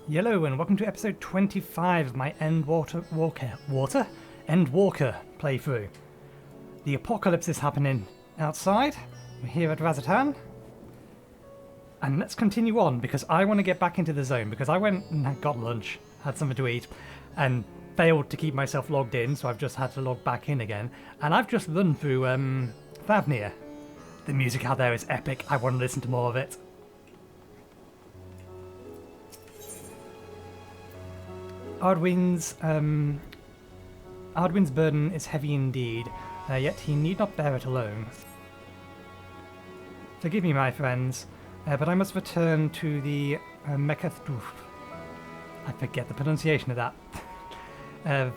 Yello, and welcome to episode 25 of my Endwalker playthrough. The apocalypse is happening outside. We're here at Hadz-at-Han. And let's continue on, because I want to get back into the zone, because I went and got lunch, had something to eat, and failed to keep myself logged in, so I've just had to log back in again. And I've just run through Favnir. The music out there is epic. I want to listen to more of it. Ardwin's burden is heavy indeed, yet he need not bear it alone. Forgive me, my friends, but I must return to the Mekathduf. I forget the pronunciation of that.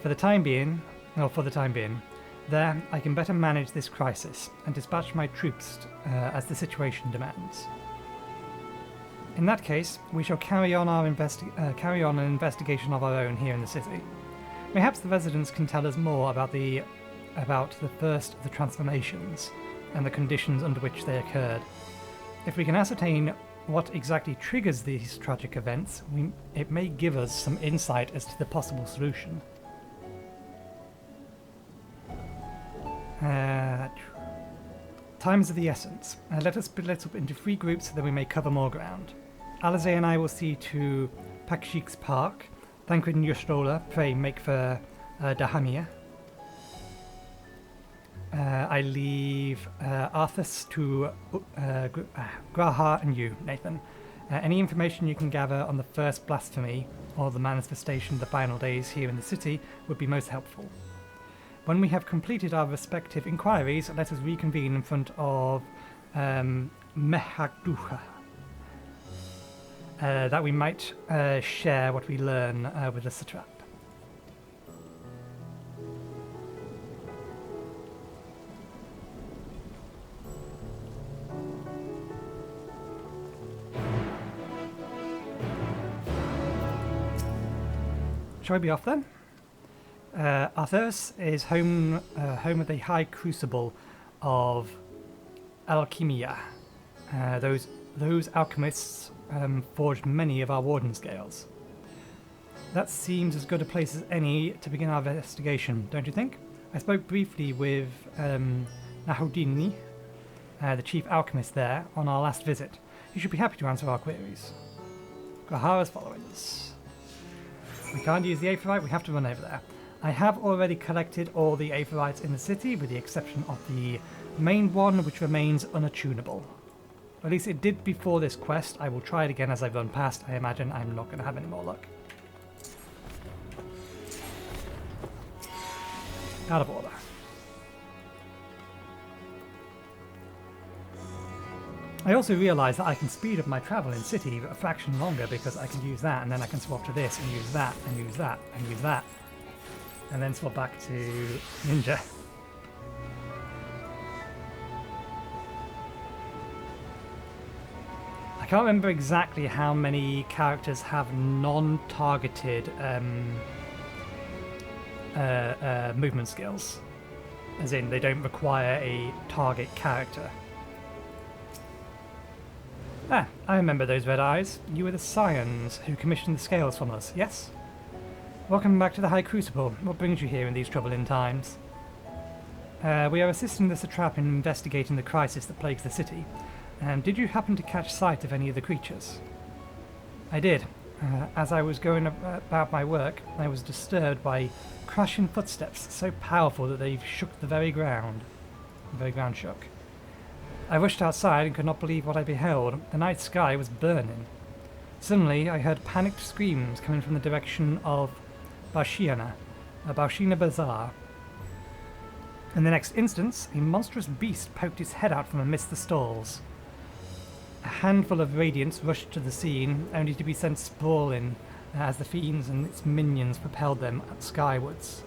For the time being, there I can better manage this crisis and dispatch my troops as the situation demands. In that case, we shall carry on an investigation of our own here in the city. Perhaps the residents can tell us more about the first of the transformations and the conditions under which they occurred. If we can ascertain what exactly triggers these tragic events, it may give us some insight as to the possible solution. Time is of the essence. Let us split up into 3 groups so that we may cover more ground. Alizé and I will see to Pakshik's Park. Thancred and Yustrola, pray make for Dahamir. I leave Arthas to Graha and you, Nathan. Any information you can gather on the first blasphemy or the manifestation of the final days here in the city would be most helpful. When we have completed our respective inquiries, let us reconvene in front of Mehakduha. That we might share what we learn with the satrap. Shall we be off then? Arthas is home of the High Crucible of Alchemia. Those alchemists forged many of our warden scales. That seems as good a place as any to begin our investigation, don't you think? I spoke briefly with Nahoudini, the chief alchemist there, on our last visit. He should be happy to answer our queries. Grahara's following us. We can't use the Aephorite, we have to run over there. I have already collected all the Aephorites in the city, with the exception of the main one, which remains unattunable. At least it did before this quest. I will try it again as I run past. I imagine I'm not going to have any more luck. Out of order. I also realise that I can speed up my travel in city a fraction longer because I can use that, and then I can swap to this, and use that, and use that, and use that. And then swap back to Ninja. I can't remember exactly how many characters have non-targeted movement skills. As in, they don't require a target character. Ah, I remember those red eyes. You were the Scions who commissioned the scales from us, yes? Welcome back to the High Crucible. What brings you here in these troubling times? We are assisting the satrap in investigating the crisis that plagues the city. Did you happen to catch sight of any of the creatures? I did. As I was going about my work, I was disturbed by crashing footsteps so powerful that they shook the very ground. The very ground shook. I rushed outside and could not believe what I beheld. The night sky was burning. Suddenly, I heard panicked screams coming from the direction of Bashina Bazaar. In the next instant, a monstrous beast poked its head out from amidst the stalls. A handful of radiants rushed to the scene, only to be sent sprawling as the fiends and its minions propelled them skywards.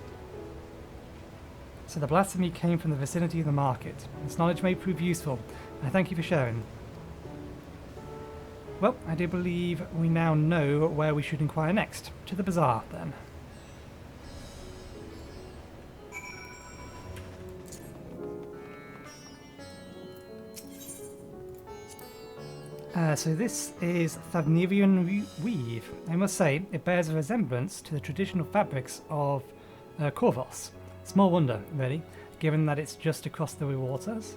So the blasphemy came from the vicinity of the market. This knowledge may prove useful. I thank you for sharing. Well, I do believe we now know where we should inquire next. To the bazaar, then. So this is Thavnerian weave. I must say, it bears a resemblance to the traditional fabrics of Corvos. Small wonder, really, given that it's just across the waters.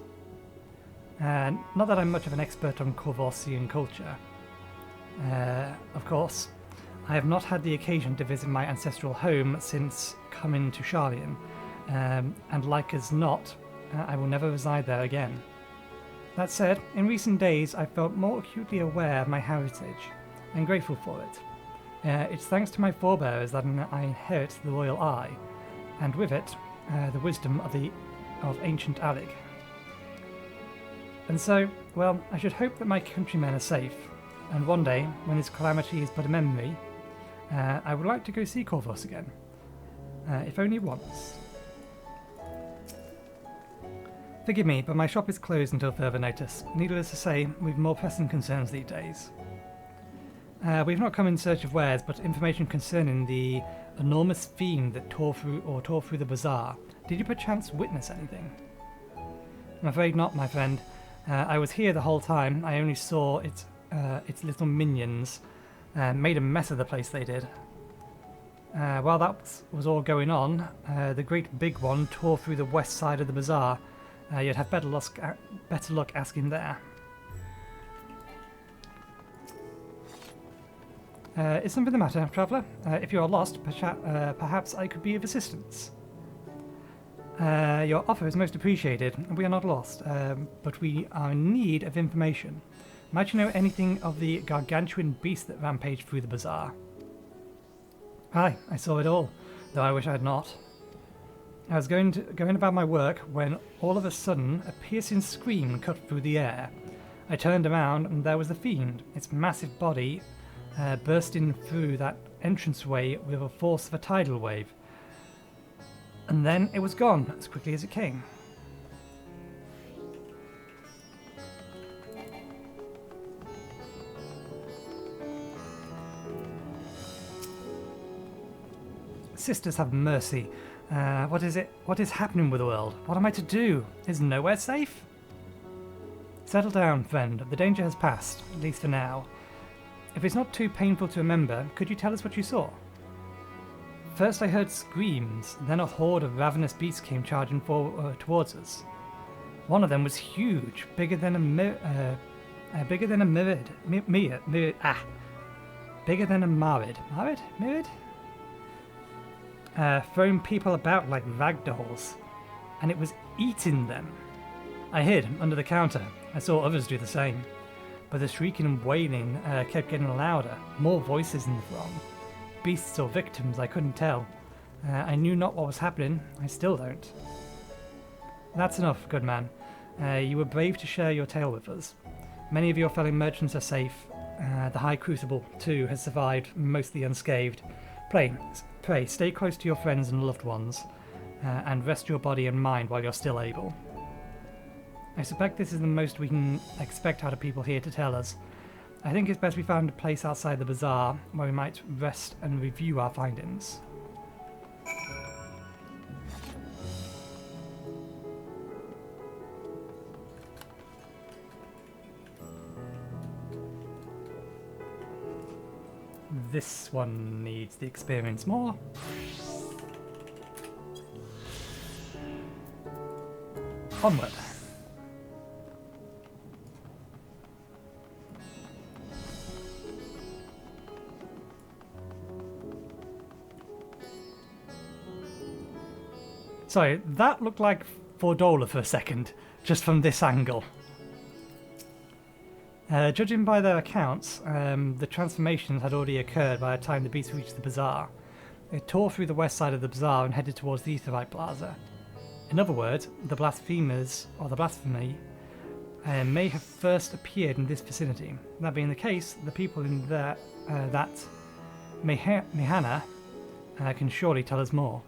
Not that I'm much of an expert on Corvosian culture. Of course, I have not had the occasion to visit my ancestral home since coming to Sharlayan, and like as not, I will never reside there again. That said, in recent days I've felt more acutely aware of my heritage, and grateful for it. It's thanks to my forebears that I inherit the royal eye, and with it, the wisdom of ancient Alec. And so, well, I should hope that my countrymen are safe, and one day, when this calamity is but a memory, I would like to go see Corvos again. If only once. Forgive me, but my shop is closed until further notice. Needless to say, we've more pressing concerns these days. We've not come in search of wares, but information concerning the enormous fiend that tore through the bazaar. Did you perchance witness anything? I'm afraid not, my friend. I was here the whole time. I only saw its little minions made a mess of the place, they did. While that was all going on, the great big one tore through the west side of the bazaar. You'd have better luck asking there. Is something the matter, traveller? If you are lost, perhaps I could be of assistance. Your offer is most appreciated. We are not lost, but we are in need of information. Might you know anything of the gargantuan beast that rampaged through the bazaar? Aye, I saw it all, though I wish I had not. I was going about my work when all of a sudden a piercing scream cut through the air. I turned around and there was the fiend, its massive body bursting through that entranceway with the force of a tidal wave. And then it was gone as quickly as it came. Sisters have mercy. What is it? What is happening with the world? What am I to do? Is nowhere safe? Settle down, friend. The danger has passed, at least for now. If it's not too painful to remember, could you tell us what you saw? First I heard screams, then a horde of ravenous beasts came charging towards us. One of them was huge, bigger than a myrid. Bigger than a marid. Myrid? Throwing people about like ragdolls, and it was eating them. I hid under the counter. I saw others do the same, but the shrieking and wailing kept getting louder, more voices in the throng. Beasts or victims, I couldn't tell. I knew not what was happening. I still don't. That's enough, good man. You were brave to share your tale with us. Many of your fellow merchants are safe. The High Crucible, too, has survived mostly unscathed. Pray, stay close to your friends and loved ones, and rest your body and mind while you're still able. I suspect this is the most we can expect out of people here to tell us. I think it's best we found a place outside the bazaar where we might rest and review our findings. This one needs the experience more. Onward. Sorry, that looked like Fordola for a second, just from this angle. Judging by their accounts, the transformations had already occurred by the time the beast reached the bazaar. It tore through the west side of the bazaar and headed towards the Aetherite Plaza. In other words, the blasphemers, or the blasphemy, may have first appeared in this vicinity. That being the case, the people in that Mehana can surely tell us more.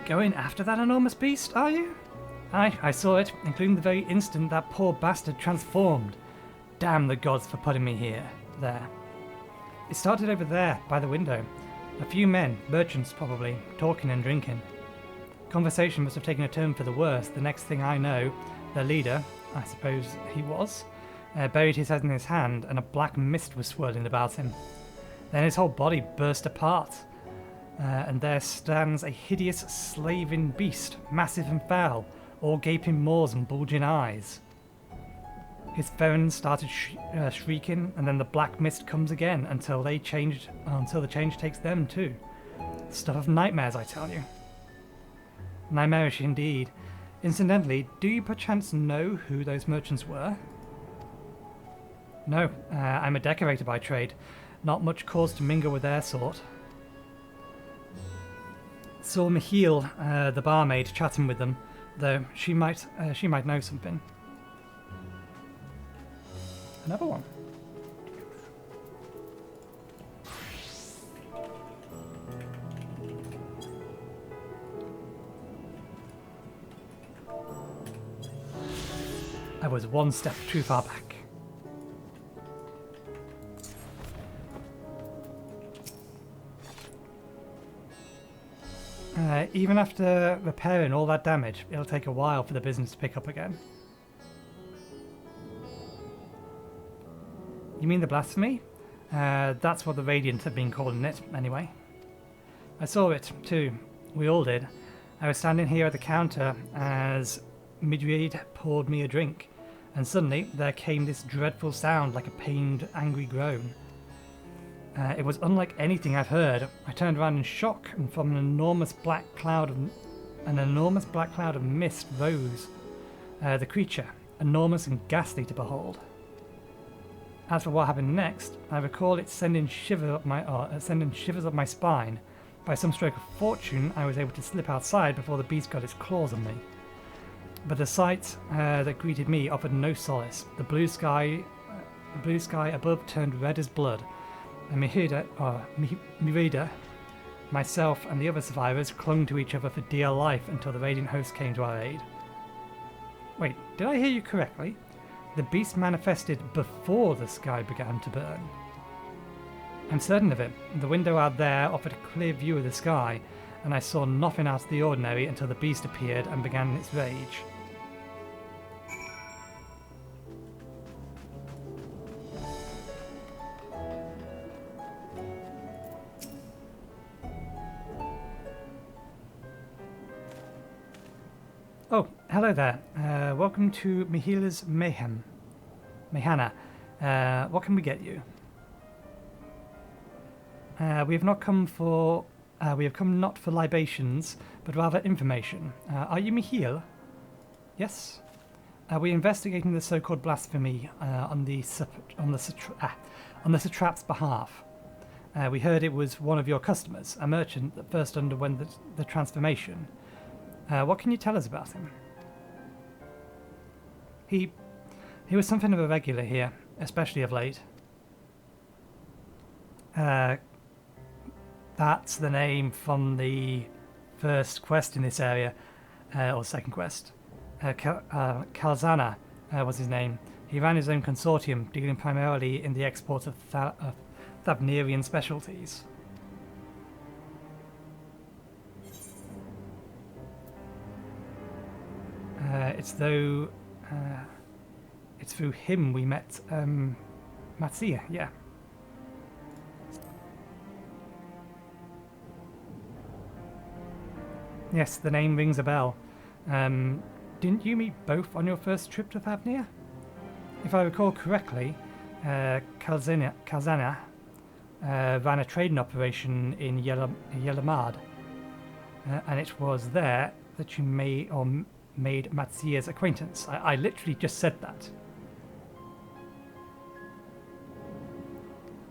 Going after that enormous beast, are you? Aye, I saw it, including the very instant that poor bastard transformed. Damn the gods for putting me there. It started over there, by the window. A few men, merchants probably, talking and drinking. Conversation must have taken a turn for the worse. The next thing I know, their leader, I suppose he was, buried his head in his hand and a black mist was swirling about him. Then his whole body burst apart, and there stands a hideous slaving beast, massive and foul, all gaping maws and bulging eyes. His friends started shrieking, and then the black mist comes again until the change takes them too. Stuff of nightmares, I tell you. Nightmarish indeed. Incidentally, do you perchance know who those merchants were? No, I'm a decorator by trade. Not much cause to mingle with their sort. Saw Michiel, the barmaid, chatting with them, though she might know something. Another one. I was one step too far back. Even after repairing all that damage, it'll take a while for the business to pick up again. You mean the blasphemy? That's what the Radiant have been calling it, anyway. I saw it, too. We all did. I was standing here at the counter as Midreed poured me a drink, and suddenly there came this dreadful sound like a pained, angry groan. It was unlike anything I've heard. I turned around in shock, and from an enormous black cloud of mist rose the creature, enormous and ghastly to behold. As for what happened next, I recall it sending shivers up my spine. By some stroke of fortune, I was able to slip outside before the beast got its claws on me. But the sight that greeted me offered no solace. The blue sky above turned red as blood, and Mirida, myself, and the other survivors clung to each other for dear life until the Radiant host came to our aid. Wait, did I hear you correctly? The beast manifested before the sky began to burn. I'm certain of it. The window out there offered a clear view of the sky, and I saw nothing out of the ordinary until the beast appeared and began its rage. Oh, hello there. Welcome to Mihila's Mayhem. Mayhana. What can we get you? We have come not for libations, but rather information. Are you Michiel? Yes. We're investigating the so-called blasphemy on the satrap's behalf. We heard it was one of your customers, a merchant that first underwent the transformation. What can you tell us about him? He was something of a regular here, especially of late. That's the name from the first quest in this area, or second quest. Khalzahl was his name. He ran his own consortium, dealing primarily in the export of Thavnerian specialties. It's through him we met Matsia, yeah. Yes, the name rings a bell. Didn't you meet both on your first trip to Thavnir? If I recall correctly, Khalzahl ran a trading operation in Yellamad, and it was there that you made Matsia's acquaintance. I literally just said that.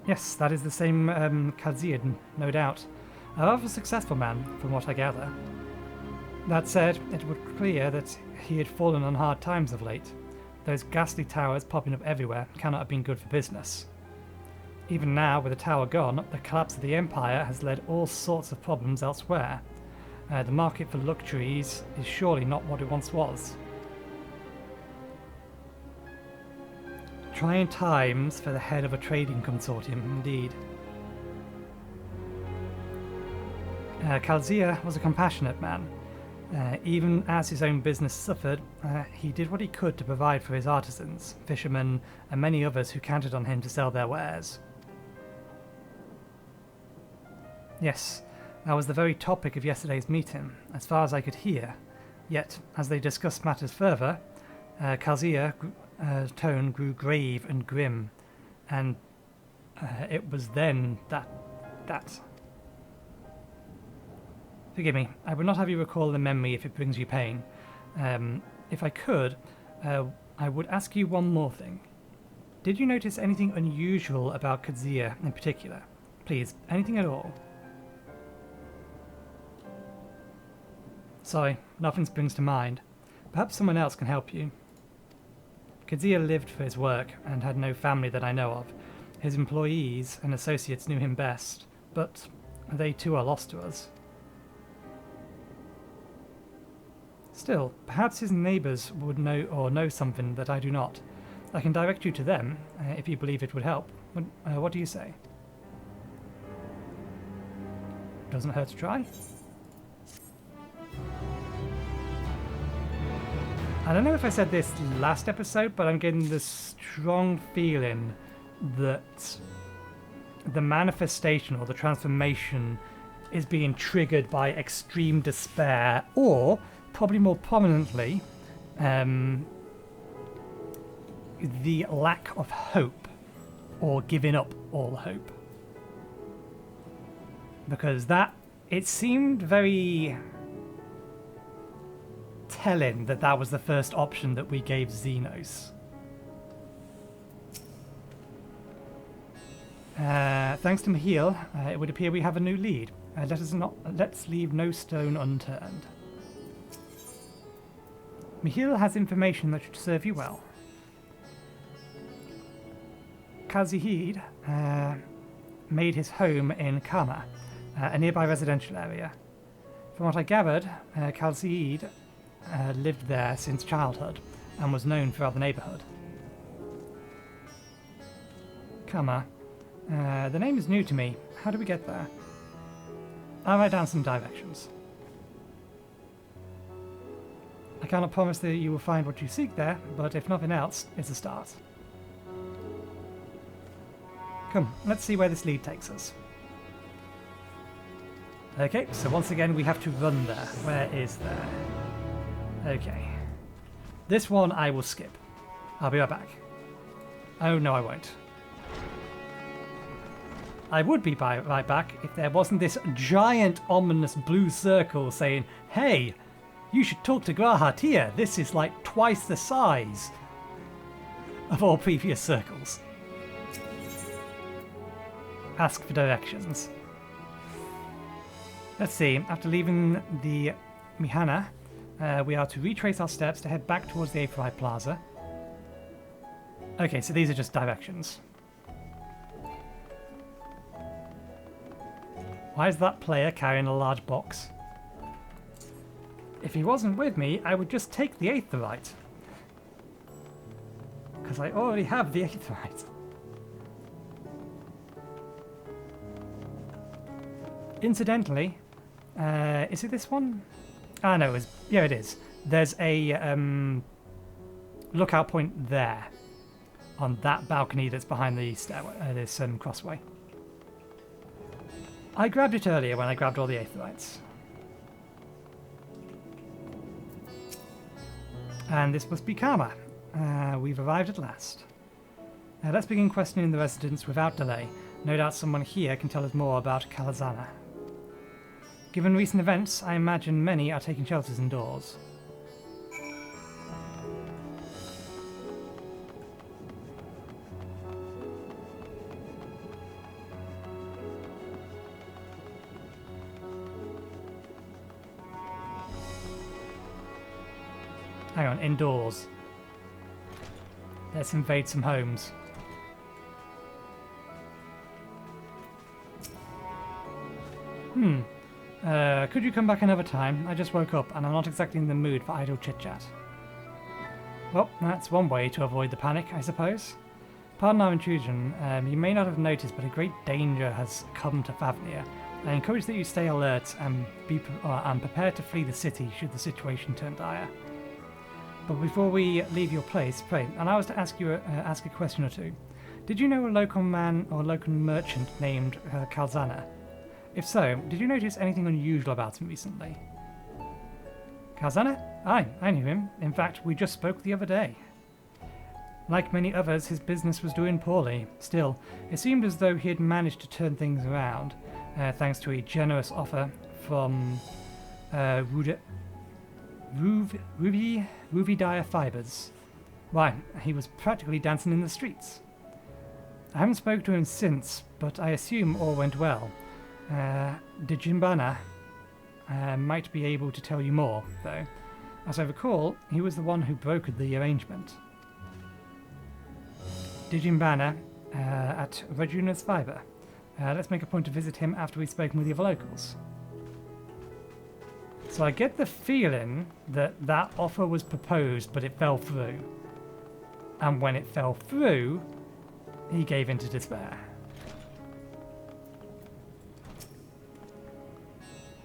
Yes, that is the same Khalzahl, no doubt. A rather successful man, from what I gather. That said, it was clear that he had fallen on hard times of late. Those ghastly towers popping up everywhere cannot have been good for business. Even now, with the tower gone, the collapse of the Empire has led all sorts of problems elsewhere. The market for luxuries is surely not what it once was. Trying times for the head of a trading consortium, indeed. Khalzahl was a compassionate man. Even as his own business suffered, he did what he could to provide for his artisans, fishermen, and many others who counted on him to sell their wares. Yes, that was the very topic of yesterday's meeting, as far as I could hear. Yet, as they discussed matters further, Khalzah's tone grew grave and grim, and it was then that... Forgive me, I would not have you recall the memory if it brings you pain. If I could, I would ask you one more thing. Did you notice anything unusual about Khalzahl in particular? Please, anything at all? Sorry, nothing springs to mind. Perhaps someone else can help you. Khalzahl lived for his work and had no family that I know of. His employees and associates knew him best, but they too are lost to us. Still, perhaps his neighbours would know something that I do not. I can direct you to them, if you believe it would help. What do you say? Doesn't hurt to try. I don't know if I said this last episode, but I'm getting this strong feeling that the manifestation or the transformation is being triggered by extreme despair, or, probably more prominently, the lack of hope, or giving up all hope. Because it seemed very telling that was the first option that we gave Xenos. Thanks to Mihail, it would appear we have a new lead. Let's leave no stone unturned. Mihail has information that should serve you well. Khalzahl made his home in Kama, a nearby residential area. From what I gathered, Khalzahl lived there since childhood and was known throughout the neighbourhood. Kama. The name is new to me. How do we get there? I'll write down some directions. I cannot promise that you will find what you seek there, but if nothing else, it's a start. Come, let's see where this lead takes us. Okay, so once again we have to run there. Where is there? Okay. This one I will skip. I'll be right back. Oh no, I won't. I would be right back if there wasn't this giant ominous blue circle saying, hey, you should talk to Grahat here. This is like twice the size of all previous circles. Ask for directions. Let's see, after leaving the Mihana, we are to retrace our steps to head back towards the Ep25 Plaza. Okay, so these are just directions. Why is that player carrying a large box? If he wasn't with me, I would just take the Aetherite. Because I already have the Aetherite. Incidentally, is it this one? Ah, no, yeah, it is. There's a lookout point there on that balcony that's behind the stairway, this crossway. I grabbed it earlier when I grabbed all the Aetherites. And this must be Karma. We've arrived at last. Let's begin questioning the residents without delay. No doubt someone here can tell us more about Khalzahl. Given recent events, I imagine many are taking shelters indoors. Hang on, indoors. Let's invade some homes. Could you come back another time? I just woke up and I'm not exactly in the mood for idle chit-chat. Well, that's one way to avoid the panic, I suppose. Pardon our intrusion. You may not have noticed, but a great danger has come to Favnia. I encourage that you stay alert and and prepare to flee the city should the situation turn dire. But before we leave your place, pray, and I was to ask you ask a question or two. Did you know a local man or local merchant named Khalzahl? If so, did you notice anything unusual about him recently? Khalzahl? Aye, I knew him. In fact, we just spoke the other day. Like many others, his business was doing poorly. Still, it seemed as though he had managed to turn things around, thanks to a generous offer from Ruby Dyer Fibers. Why, he was practically dancing in the streets. I haven't spoken to him since, but I assume all went well. Dijimbana might be able to tell you more, though. As I recall, he was the one who brokered the arrangement. Dijimbana at Reguna's Fiber. Let's make a point to visit him after we've spoken with the other locals. So I get the feeling that that offer was proposed, but it fell through. And when it fell through, he gave in to despair.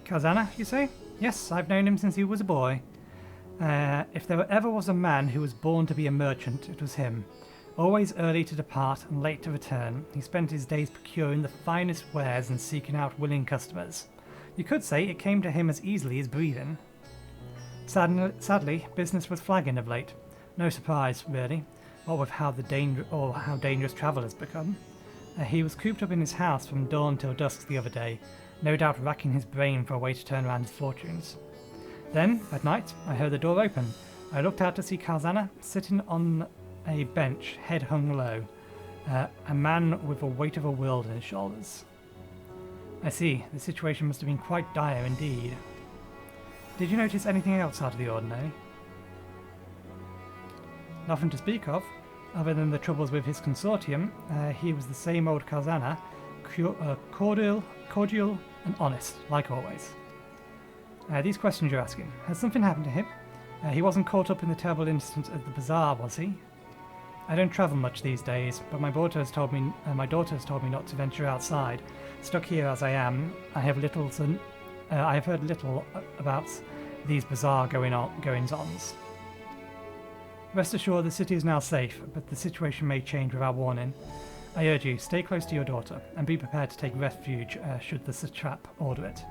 Khalzahl, you say? Yes, I've known him since he was a boy. If there ever was a man who was born to be a merchant, it was him. Always early to depart and late to return, he spent his days procuring the finest wares and seeking out willing customers. You could say it came to him as easily as breathing. Sadly, business was flagging of late. No surprise, really. What with how dangerous travel has become. He was cooped up in his house from dawn till dusk the other day, no doubt racking his brain for a way to turn around his fortunes. Then, at night, I heard the door open. I looked out to see Khalzahl sitting on a bench, head hung low, a man with the weight of a world on his shoulders. I see, the situation must have been quite dire indeed. Did you notice anything else out of the ordinary? Nothing to speak of, other than the troubles with his consortium. He was the same old Khalzahl, cordial and honest, like always. These questions you're asking, has something happened to him? He wasn't caught up in the terrible incident at the bazaar, was he? I don't travel much these days, but my daughter has told me not to venture outside. Stuck here as I am, I have heard little about these bizarre goings-ons. Rest assured, the city is now safe, but the situation may change without warning. I urge you, stay close to your daughter, and be prepared to take refuge should the satrap order it.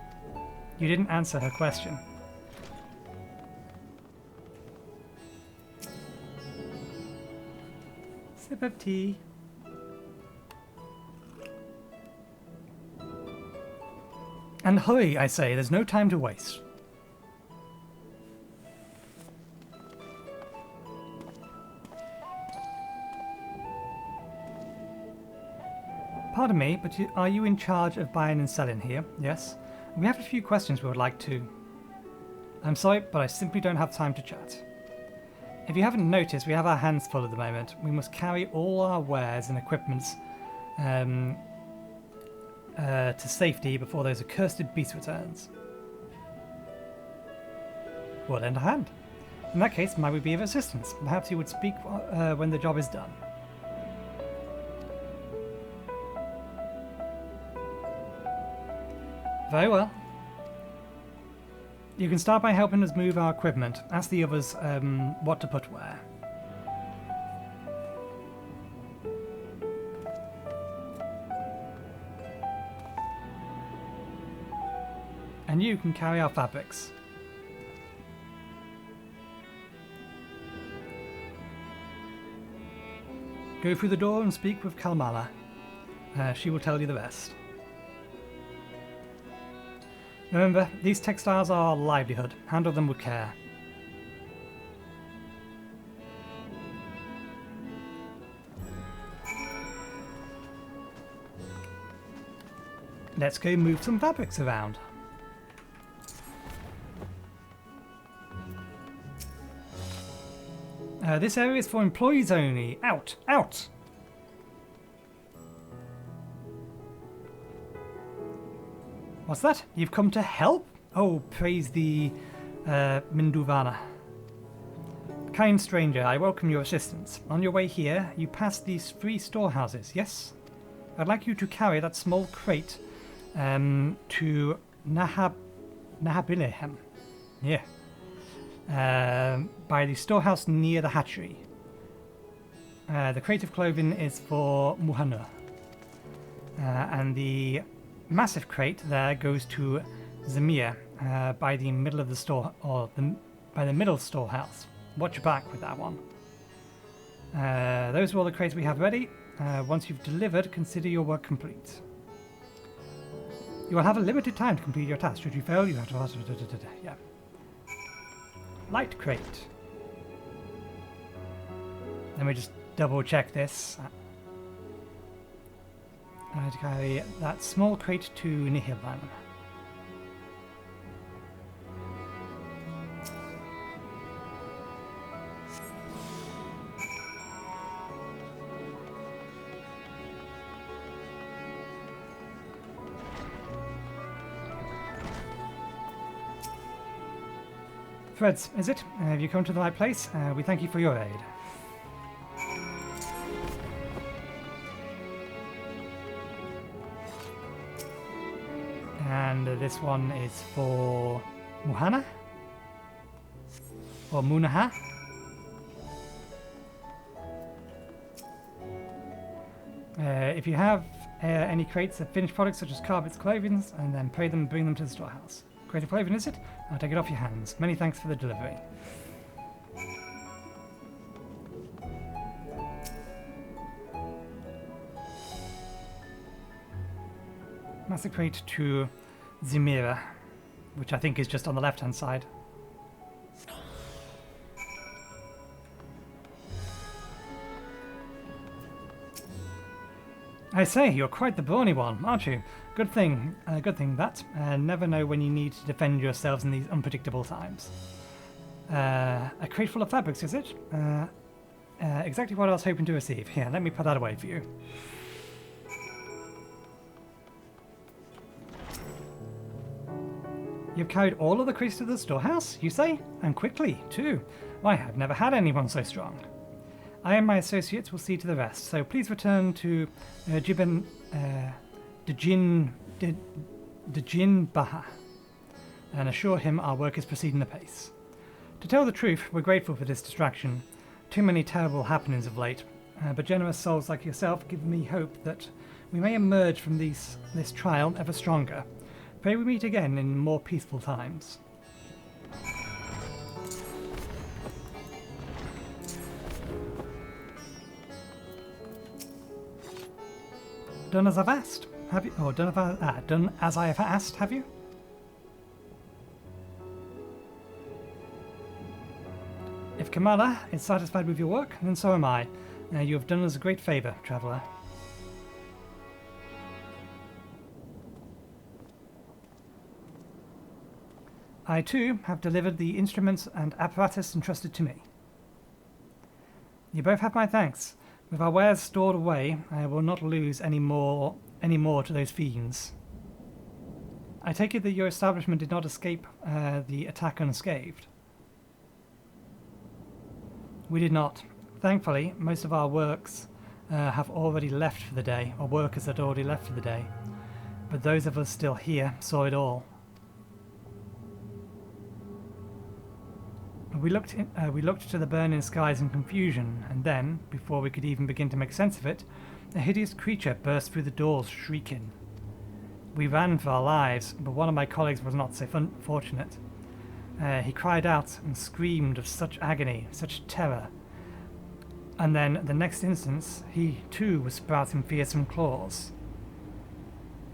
You didn't answer her question. Sip of tea. And hurry, I say, there's no time to waste. Pardon me, but are you in charge of buying and selling here? Yes? We have a few questions we would like to... I'm sorry, but I simply don't have time to chat. If you haven't noticed, we have our hands full at the moment. We must carry all our wares and equipments to safety before those accursed beast returns. We'll lend a hand. In that case, might we be of assistance? Perhaps you would speak when the job is done. Very well. You can start by helping us move our equipment. Ask the others what to put where. And you can carry our fabrics. Go through the door and speak with Kalmala. She will tell you the rest. Remember, these textiles are our livelihood. Handle them with care. Let's go move some fabrics around. This area is for employees only. Out! Out! What's that? You've come to help? Oh, praise the Minduvana. Kind stranger, I welcome your assistance. On your way here, you pass these 3 storehouses, yes? I'd like you to carry that small crate to Nahabilehem. Yeah. By the storehouse near the hatchery. The crate of clothing is for Muhana. And the massive crate there goes to Zamir by the middle of the store, or by the middle storehouse. Watch your back with that one. Those are all the crates we have ready. Once you've delivered, consider your work complete. You will have a limited time to complete your task. Should you fail, you have to... Yeah. Light crate. Let me just double check this. I'd carry that small crate to Nihilvan. Threads, is it? Have you come to the right place? We thank you for your aid. And this one is for Muhana? Or Munaha? If you have any crates of finished products such as carpets, clothing, and then pay them and bring them to the storehouse. Crate of clothing, is it? I'll take it off your hands. Many thanks for the delivery. Massive crate to Zemira, which I think is just on the left-hand side. I say, you're quite the brawny one, aren't you? Good thing that. Never know when you need to defend yourselves in these unpredictable times. A crate full of fabrics, is it? Exactly what I was hoping to receive. Here, let me put that away for you. You've carried all of the crates to the storehouse, you say? And quickly, too. Why, I've never had anyone so strong. I and my associates will see to the rest, so please return to Dejin Baha and assure him our work is proceeding apace. To tell the truth, we're grateful for this distraction. Too many terrible happenings of late, but generous souls like yourself give me hope that we may emerge from this trial ever stronger. Pray we meet again in more peaceful times. Done as I've asked, have you? Or done as I have asked, have you? If Kamala is satisfied with your work, then so am I. You have done us a great favour, traveller. I too have delivered the instruments and apparatus entrusted to me. You both have my thanks. With our wares stored away, I will not lose any more to those fiends. I take it that your establishment did not escape the attack unscathed. We did not. Thankfully, most of our works have already left for the day, or workers had already left for the day. But those of us still here saw it all. We looked to the burning skies in confusion, and then, before we could even begin to make sense of it, a hideous creature burst through the doors, shrieking. We ran for our lives, but one of my colleagues was not so fortunate. He cried out and screamed of such agony, such terror. And then, the next instant, he too was sprouting fearsome claws.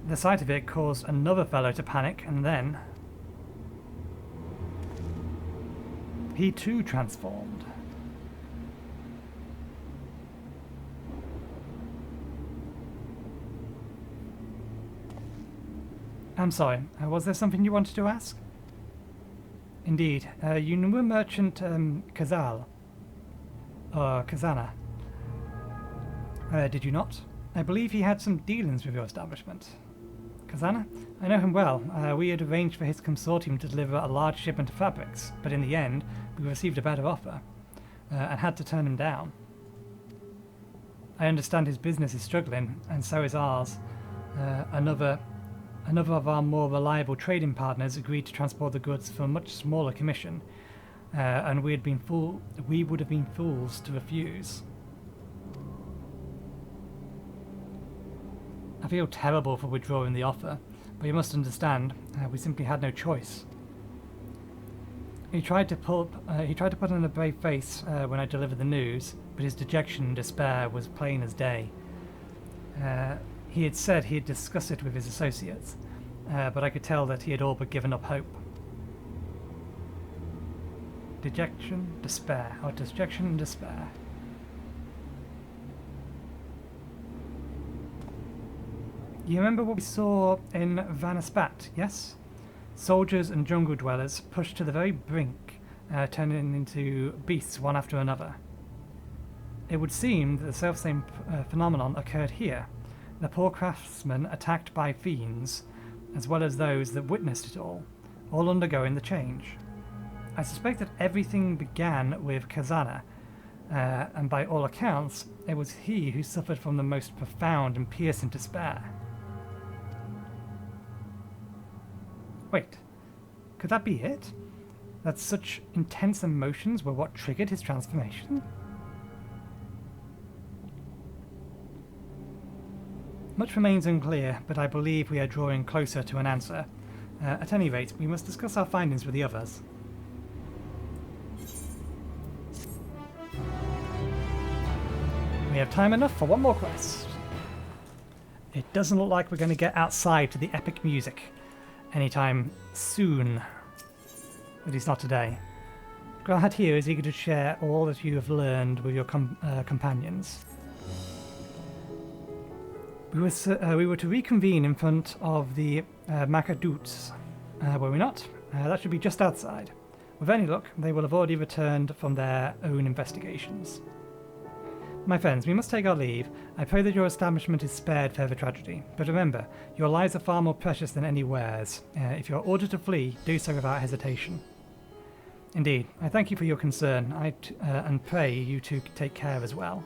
The sight of it caused another fellow to panic, and then he too transformed. I'm sorry, was there something you wanted to ask? Indeed, you knew a merchant Khalzahl, or Khazana. Did you not? I believe he had some dealings with your establishment. Khazana? I know him well. We had arranged for his consortium to deliver a large shipment of fabrics, but in the end, we received a better offer, and had to turn him down. I understand his business is struggling, and so is ours. Another Another of our more reliable trading partners agreed to transport the goods for a much smaller commission, and we would have been fools to refuse. I feel terrible for withdrawing the offer, but you must understand, we simply had no choice. He tried to put on a brave face when I delivered the news, but his dejection and despair was plain as day. He had said he had discussed it with his associates, but I could tell that he had all but given up hope. Dejection, despair, or dejection and despair. You remember what we saw in Vanaspat, yes? Soldiers and jungle dwellers pushed to the very brink, turning into beasts one after another. It would seem that the self-same phenomenon occurred here. The poor craftsmen attacked by fiends, as well as those that witnessed it all undergoing the change. I suspect that everything began with Khalzahl, and by all accounts, it was he who suffered from the most profound and piercing despair. Wait, could that be it? That such intense emotions were what triggered his transformation? Much remains unclear, but I believe we are drawing closer to an answer. At any rate, we must discuss our findings with the others. We have time enough for one more quest. It doesn't look like we're going to get outside to the epic music anytime soon. At least not today. Galahad here is eager to share all that you have learned with your companions. We were to reconvene in front of the Makaduts, were we not? That should be just outside. With any luck, they will have already returned from their own investigations. My friends, we must take our leave. I pray that your establishment is spared further tragedy. But remember, your lives are far more precious than any wares. If you are ordered to flee, do so without hesitation. Indeed, I thank you for your concern, and pray you to take care as well.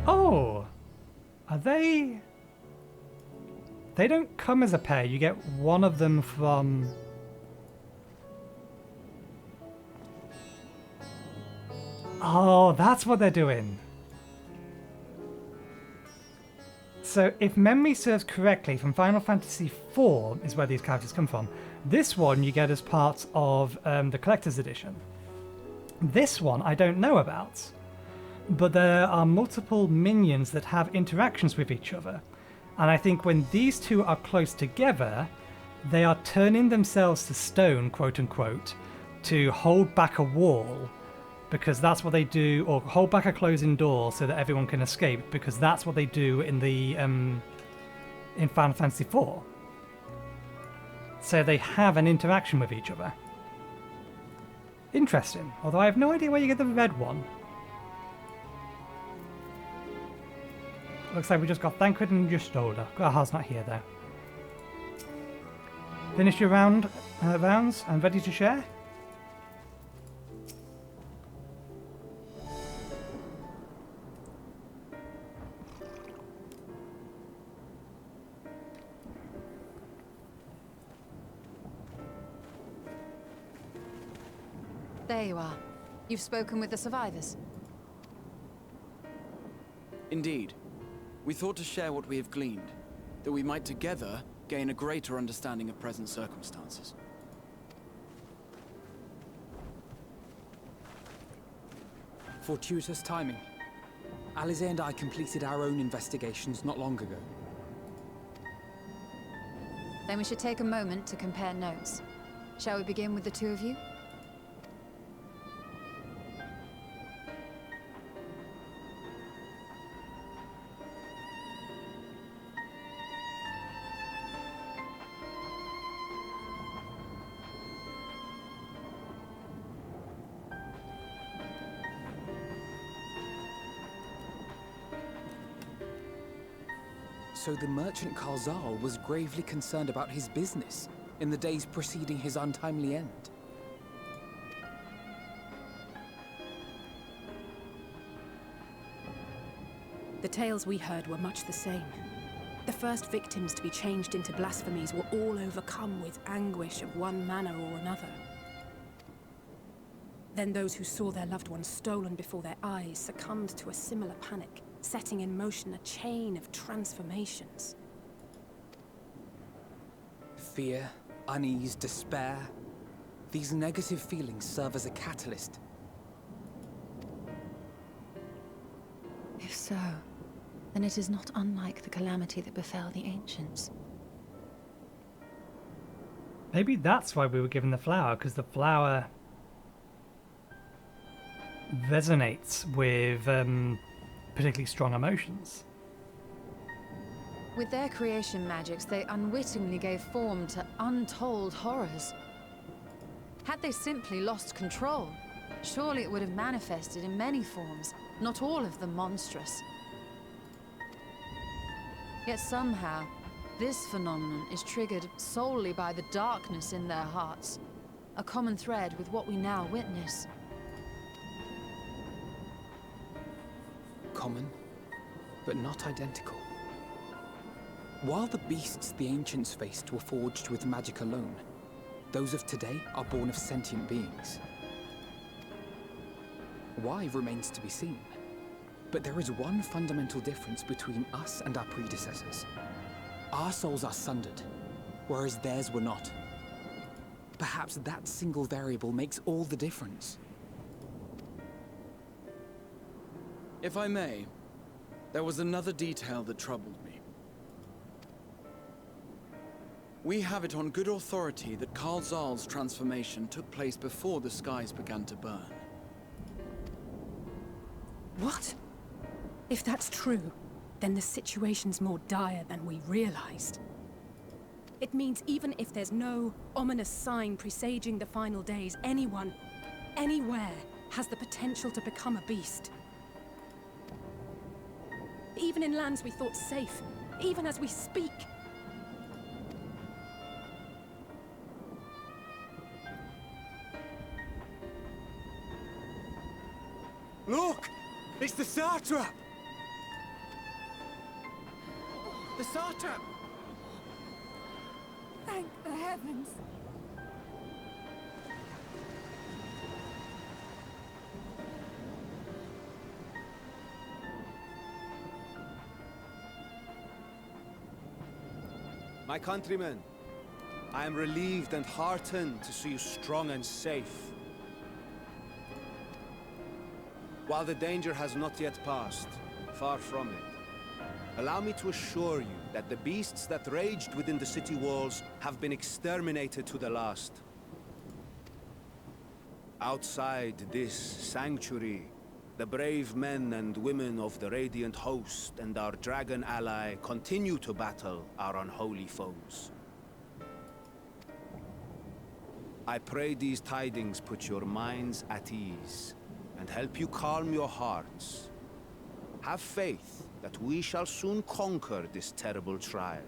Oh! Are they... They don't come as a pair, you get one of them from... Oh, that's what they're doing. So, if memory serves correctly, from Final Fantasy IV is where these characters come from. This one you get as part of the Collector's Edition. This one I don't know about. But there are multiple minions that have interactions with each other. And I think when these two are close together, they are turning themselves to stone, quote unquote, to hold back a wall. Because that's what they do, or hold back a closing door so that everyone can escape, because that's what they do in the in Final Fantasy IV. So they have an interaction with each other. Interesting, although I have no idea where you get the red one. Looks like we just got Thancred and Justola. Grahal's not here though. Finished your rounds and ready to share? There you are. You've spoken with the survivors. Indeed. We thought to share what we have gleaned, that we might together gain a greater understanding of present circumstances. Fortuitous timing. Alize and I completed our own investigations not long ago. Then we should take a moment to compare notes. Shall we begin with the two of you? So the merchant Khalzahl was gravely concerned about his business in the days preceding his untimely end. The tales we heard were much the same. The first victims to be changed into blasphemies were all overcome with anguish of one manner or another. Then those who saw their loved ones stolen before their eyes succumbed to a similar panic, setting in motion a chain of transformations. Fear, unease, despair. These negative feelings serve as a catalyst. If so, then it is not unlike the calamity that befell the ancients. Maybe that's why we were given the flower, because the flower resonates with particularly strong emotions. With their creation magics, they unwittingly gave form to untold horrors. Had they simply lost control, surely it would have manifested in many forms, not all of them monstrous. Yet somehow, this phenomenon is triggered solely by the darkness in their hearts, a common thread with what we now witness. Common, but not identical. While the beasts the ancients faced were forged with magic alone, those of today are born of sentient beings. Why remains to be seen. But there is one fundamental difference between us and our predecessors. Our souls are sundered, whereas theirs were not. Perhaps that single variable makes all the difference. If I may, there was another detail that troubled me. We have it on good authority that Khalzal's transformation took place before the skies began to burn. What? If that's true, then the situation's more dire than we realized. It means even if there's no ominous sign presaging the final days, anyone, anywhere, has the potential to become a beast. Even in lands we thought safe, even as we speak. Look! It's the satrap! The satrap! Thank the heavens. My countrymen, I am relieved and heartened to see you strong and safe. While the danger has not yet passed, far from it, allow me to assure you that the beasts that raged within the city walls have been exterminated to the last. Outside this sanctuary, the brave men and women of the Radiant Host and our dragon ally continue to battle our unholy foes. I pray these tidings put your minds at ease and help you calm your hearts. Have faith that we shall soon conquer this terrible trial.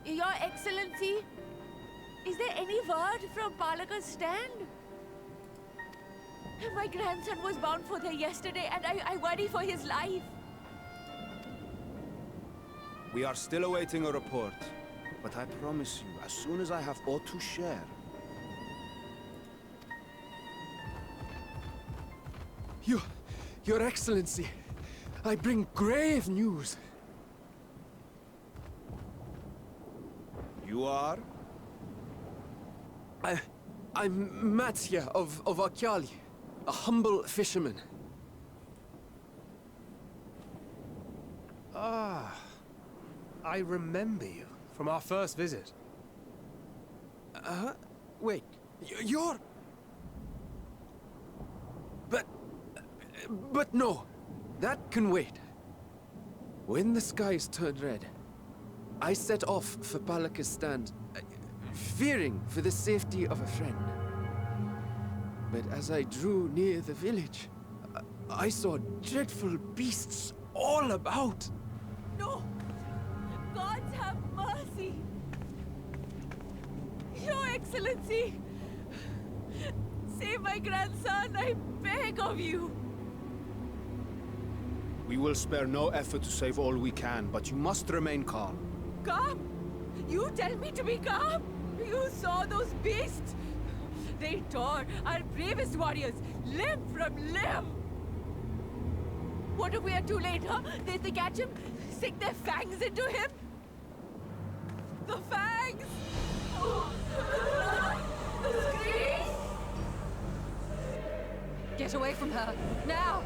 Your Excellency, is there any word from Palaka's stand? My grandson was bound for there yesterday, and I worry for his life. We are still awaiting a report, but I promise you, as soon as I have aught to share... Your Excellency, I bring grave news. You are? I'm Matsya of Akyali, a humble fisherman. Ah, I remember you from our first visit. Wait, you're... But no, that can wait. When the skies turned red, I set off for Palaka's stand, fearing for the safety of a friend. But as I drew near the village, I saw dreadful beasts all about. No! Gods have mercy! Your Excellency! Save my grandson, I beg of you! We will spare no effort to save all we can, but you must remain calm. Calm? You tell me to be calm? You saw those beasts? They tore our bravest warriors limb from limb. What if we are too late, huh? They catch him, sink their fangs into him? The fangs! The screams! Get away from her, now!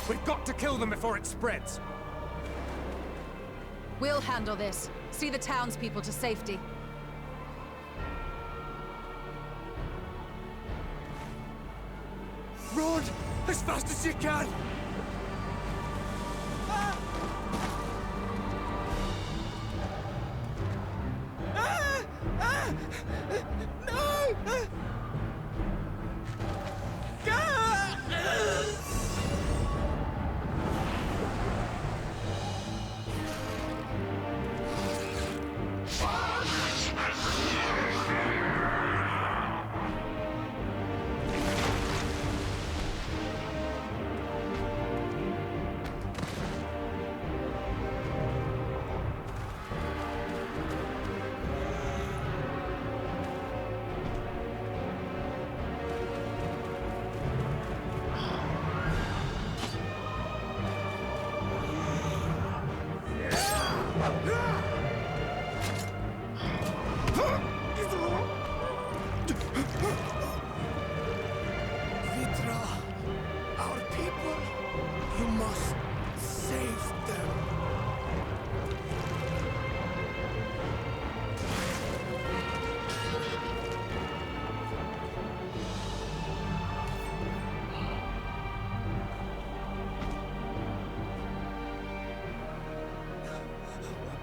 We've got to kill them before it spreads. We'll handle this. See the townspeople to safety. Run! As fast as you can! No!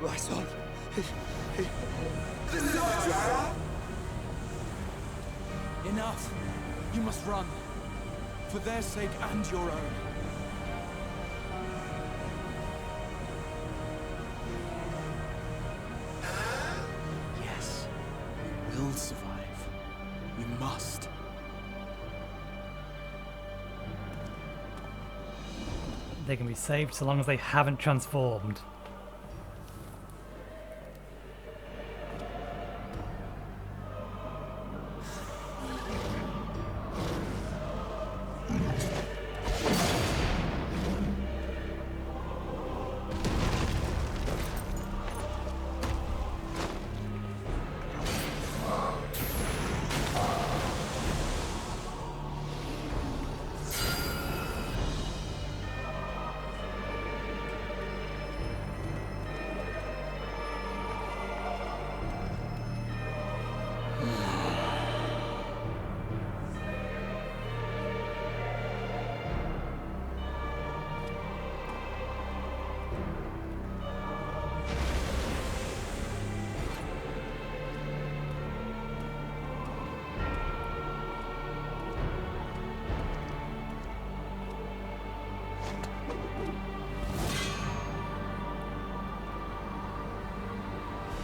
My son. Enough! You must run. For their sake and your own. Yes, we will survive. We must. They can be saved so long as they haven't transformed.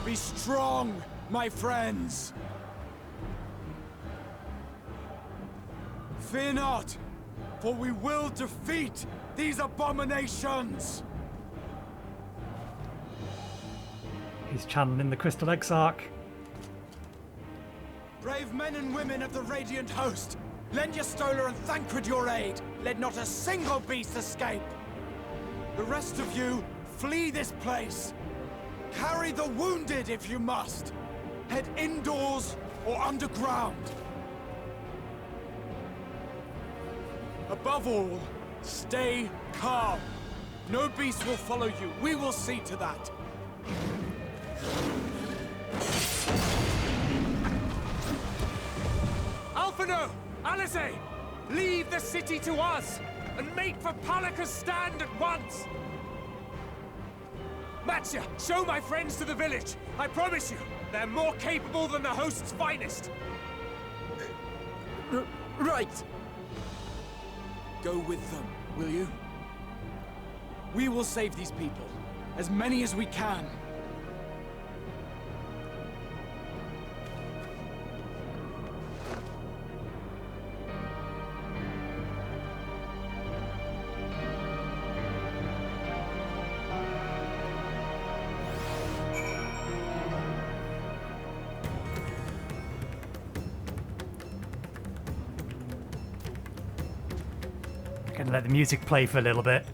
Be strong, my friends! Fear not, for we will defeat these abominations! He's channeling the Crystal Exarch. Brave men and women of the Radiant Host, lend your Stola and Thancred your aid. Let not a single beast escape. The rest of you, flee this place. Carry the wounded if you must. Head indoors or underground. Above all, stay calm. No beast will follow you. We will see to that. Governor! Alizé! Leave the city to us, and make for Palaka's stand at once! Matsya, show my friends to the village! I promise you, they're more capable than the host's finest! Right! Go with them, will you? We will save these people. As many as we can. Gonna let the music play for a little bit.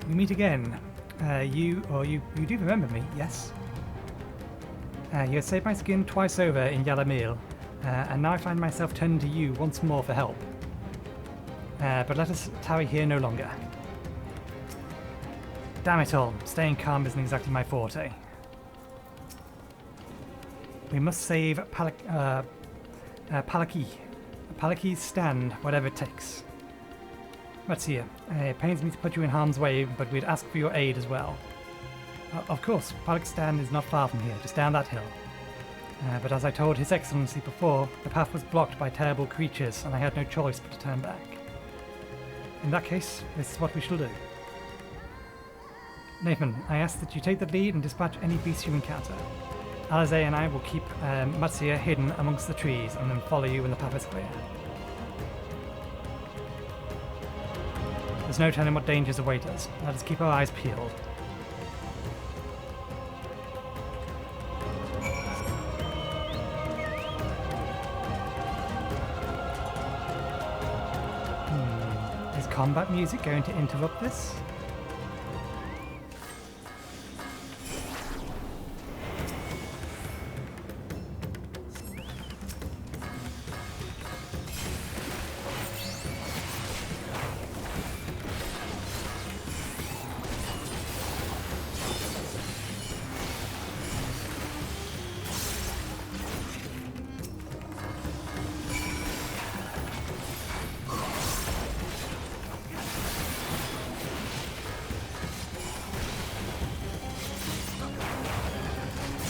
We meet again. You do remember me, yes? You have saved my skin twice over in Yello, and now I find myself turning to you once more for help. But let us tarry here no longer. Damn it all, staying calm isn't exactly my forte. We must save Palaki's stand, whatever it takes. Matsya, it pains me to put you in harm's way, but we'd ask for your aid as well. Of course, Palaka's stand is not far from here, just down that hill. But as I told His Excellency before, the path was blocked by terrible creatures, and I had no choice but to turn back. In that case, this is what we shall do. Nathan, I ask that you take the lead and dispatch any beasts you encounter. Alizé and I will keep Matsya hidden amongst the trees, and then follow you when the path is clear. There's no telling what dangers await us. Let us keep our eyes peeled. Is combat music going to interrupt this?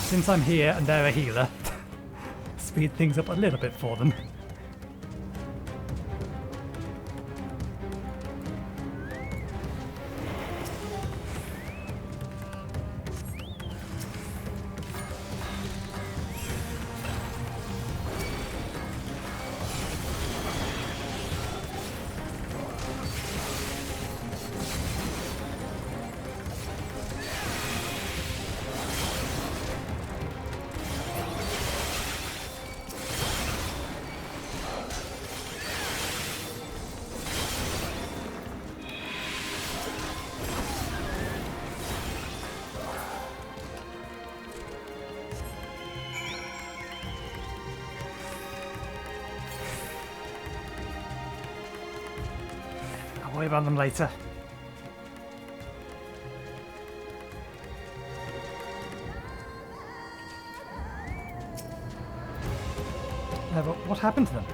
Since I'm here and they're a healer, speed things up a little bit for them. I'll worry about them later. But what happened to them?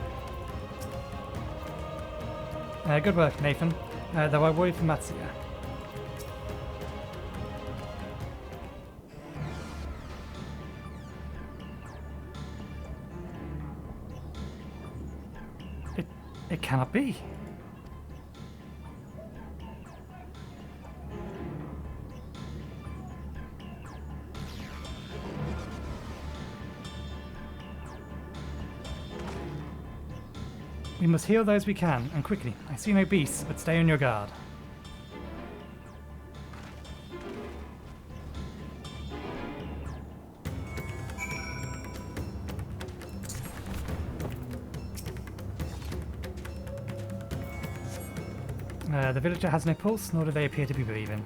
Good work, Nathan. Though I worry for Matsya. It cannot be. We must heal those we can, and quickly. I see no beasts, but stay on your guard. The villager has no pulse, nor do they appear to be breathing.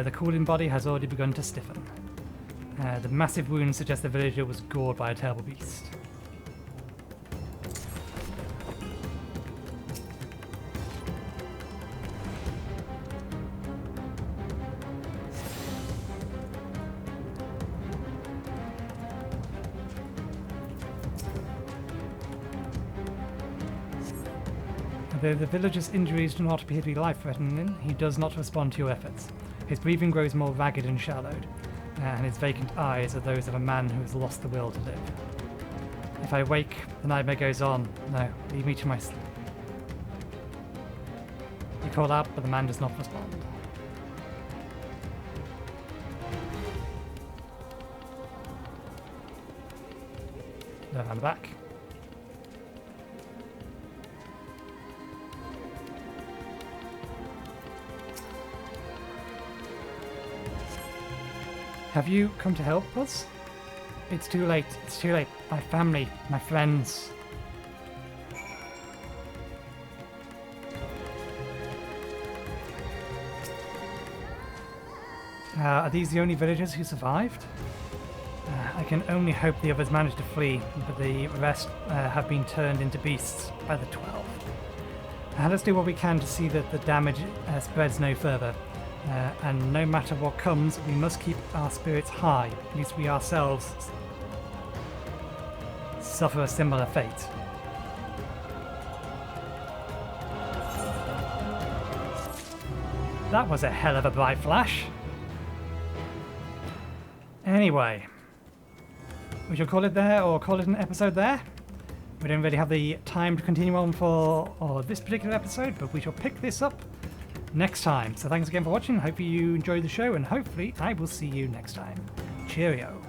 The cooling body has already begun to stiffen. The massive wounds suggest the villager was gored by a terrible beast. Though the villager's injuries do not appear to be life-threatening, he does not respond to your efforts. His breathing grows more ragged and shallowed, and his vacant eyes are those of a man who has lost the will to live. If I wake, the nightmare goes on. No, leave me to my sleep. You call out, but the man does not respond. Go around the back. Have you come to help us? It's too late. It's too late. My family, my friends. Are these the only villagers who survived? I can only hope the others managed to flee, but the rest have been turned into beasts by the 12. Let's do what we can to see that the damage spreads no further. And no matter what comes, we must keep our spirits high, lest we ourselves suffer a similar fate. That was a hell of a bright flash. Anyway, we shall call it there, or call it an episode there. We don't really have the time to continue on for this particular episode, but we shall pick this up next time. So thanks again for watching. Hopefully you enjoyed the show, and hopefully I will see you next time. Cheerio.